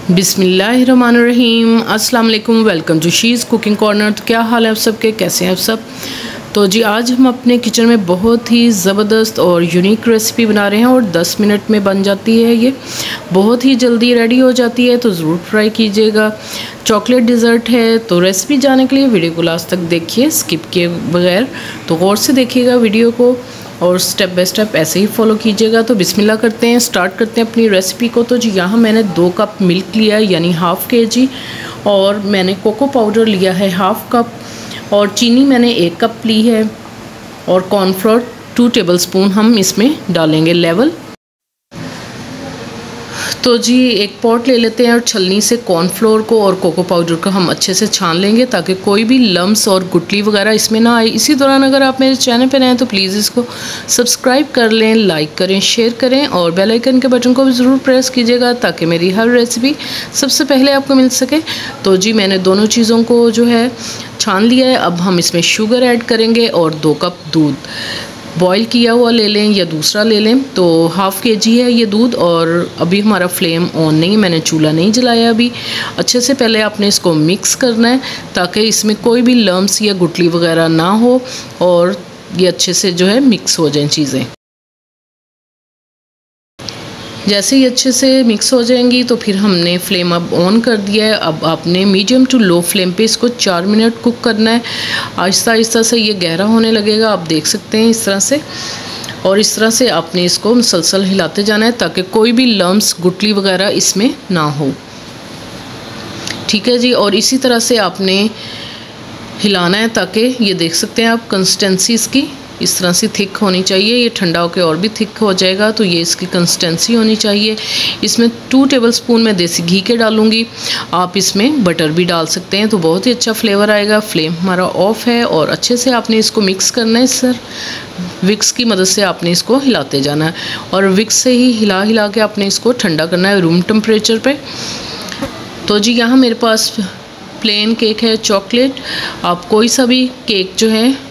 बिस्मिल्लाहिर्रहमानिर्रहीम, अस्सलाम वालेकुम। Welcome to she's cooking corner. तो क्या हाल है आप सबके, कैसे हैं आप सब? तो जी आज हम अपने किचन में बहुत ही ज़बरदस्त और यूनिक रेसिपी बना रहे हैं और 10 मिनट में बन जाती है। ये बहुत ही जल्दी रेडी हो जाती है, तो ज़रूर ट्राई कीजिएगा। चॉकलेट डिज़र्ट है, तो रेसिपी जानने के लिए वीडियो को लास्ट तक देखिए, स्किप किए बगैर। तो गौर से देखिएगा वीडियो को और स्टेप बाय स्टेप ऐसे ही फॉलो कीजिएगा। तो बिस्मिल्लाह करते हैं, स्टार्ट करते हैं अपनी रेसिपी को। तो जी यहाँ मैंने 2 कप मिल्क लिया है, यानी हाफ़ kg, और मैंने कोको पाउडर लिया है हाफ़ कप, और चीनी मैंने 1 कप ली है, और कॉर्नफ्लोर 2 टेबलस्पून हम इसमें डालेंगे लेवल। तो जी एक पॉट ले लेते हैं और छलनी से कॉर्नफ्लोर को और कोको पाउडर को हम अच्छे से छान लेंगे, ताकि कोई भी लम्स और गुटली वगैरह इसमें ना आए। इसी दौरान अगर आप मेरे चैनल पर नए हैं तो प्लीज़ इसको सब्सक्राइब कर लें, लाइक करें, शेयर करें, और बेल आइकन के बटन को भी ज़रूर प्रेस कीजिएगा, ताकि मेरी हर रेसिपी सबसे पहले आपको मिल सके। तो जी मैंने दोनों चीज़ों को जो है छान लिया है। अब हम इसमें शुगर ऐड करेंगे और 2 कप दूध बॉईल किया हुआ ले लें या दूसरा ले लें। तो हाफ़ kg है ये दूध, और अभी हमारा फ्लेम ऑन नहीं, मैंने चूल्हा नहीं जलाया अभी। अच्छे से पहले आपने इसको मिक्स करना है, ताकि इसमें कोई भी लम्स या गुटली वगैरह ना हो, और ये अच्छे से जो है मिक्स हो जाएं चीज़ें। जैसे ही अच्छे से मिक्स हो जाएंगी तो फिर हमने फ्लेम अब ऑन कर दिया है। अब आपने मीडियम टू लो फ्लेम पे इसको 4 मिनट कुक करना है। आहिस्ता आहिस्ता से ये गहरा होने लगेगा, आप देख सकते हैं इस तरह से। और इस तरह से आपने इसको मुसलसल हिलाते जाना है, ताकि कोई भी लम्स गुटली वगैरह इसमें ना हो। ठीक है जी, और इसी तरह से आपने हिलाना है, ताकि ये देख सकते हैं आप कंसिस्टेंसी इसकी इस तरह से थिक होनी चाहिए। ये ठंडा होकर और भी थिक हो जाएगा, तो ये इसकी कंसिस्टेंसी होनी चाहिए। इसमें 2 टेबलस्पून मैं देसी घी के डालूँगी, आप इसमें बटर भी डाल सकते हैं, तो बहुत ही अच्छा फ्लेवर आएगा। फ्लेम हमारा ऑफ है, और अच्छे से आपने इसको मिक्स करना है। सर विक्स की मदद से आपने इसको हिलाते जाना है, और विक्स से ही हिला हिला के आपने इसको ठंडा करना है रूम टेम्परेचर पे। तो जी यहाँ मेरे पास प्लेन केक है, चॉकलेट। आप कोई सा भी केक जो है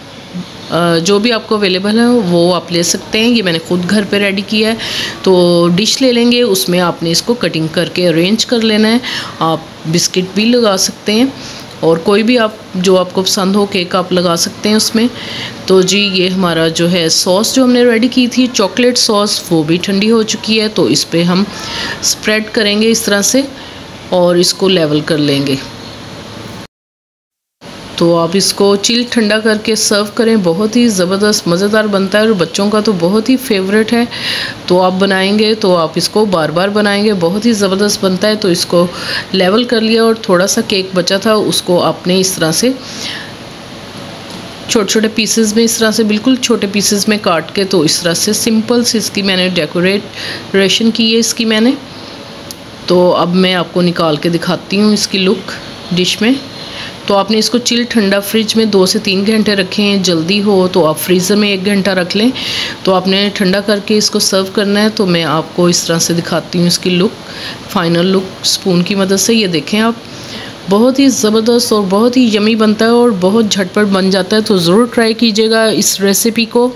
जो भी आपको अवेलेबल है वो आप ले सकते हैं। ये मैंने ख़ुद घर पे रेडी किया है। तो डिश ले लेंगे, उसमें आपने इसको कटिंग करके अरेंज कर लेना है। आप बिस्किट भी लगा सकते हैं, और कोई भी आप जो आपको पसंद हो केक आप लगा सकते हैं उसमें। तो जी ये हमारा जो है सॉस जो हमने रेडी की थी, चॉकलेट सॉस, वो भी ठंडी हो चुकी है। तो इस पर हम स्प्रेड करेंगे इस तरह से, और इसको लेवल कर लेंगे। तो आप इसको चिल ठंडा करके सर्व करें, बहुत ही ज़बरदस्त मज़ेदार बनता है, और बच्चों का तो बहुत ही फेवरेट है। तो आप बनाएंगे तो आप इसको बार बार बनाएंगे, बहुत ही ज़बरदस्त बनता है। तो इसको लेवल कर लिया, और थोड़ा सा केक बचा था उसको आपने इस तरह से छोटे छोटे पीसेस में, इस तरह से बिल्कुल छोटे पीसेस में काट के, तो इस तरह से सिंपल सी इसकी मैंने डेकोरेशन की है इसकी मैंने। तो अब मैं आपको निकाल के दिखाती हूँ इसकी लुक डिश में। तो आपने इसको चिल ठंडा फ्रिज में 2 से 3 घंटे रखें, जल्दी हो तो आप फ्रीज़र में 1 घंटा रख लें। तो आपने ठंडा करके इसको सर्व करना है। तो मैं आपको इस तरह से दिखाती हूँ इसकी लुक, फाइनल लुक स्पून की मदद से। ये देखें आप, बहुत ही ज़बरदस्त और बहुत ही यमी बनता है, और बहुत झटपट बन जाता है। तो ज़रूर ट्राई कीजिएगा इस रेसिपी को।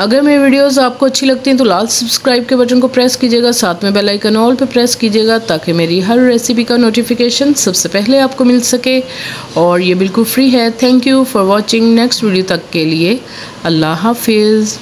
अगर मेरी वीडियोस आपको अच्छी लगती हैं तो लाल सब्सक्राइब के बटन को प्रेस कीजिएगा, साथ में बेल आइकन ऑल पे प्रेस कीजिएगा, ताकि मेरी हर रेसिपी का नोटिफिकेशन सबसे पहले आपको मिल सके, और ये बिल्कुल फ्री है। Thank you for watching. Next video तक के लिए अल्लाह हाफिज़।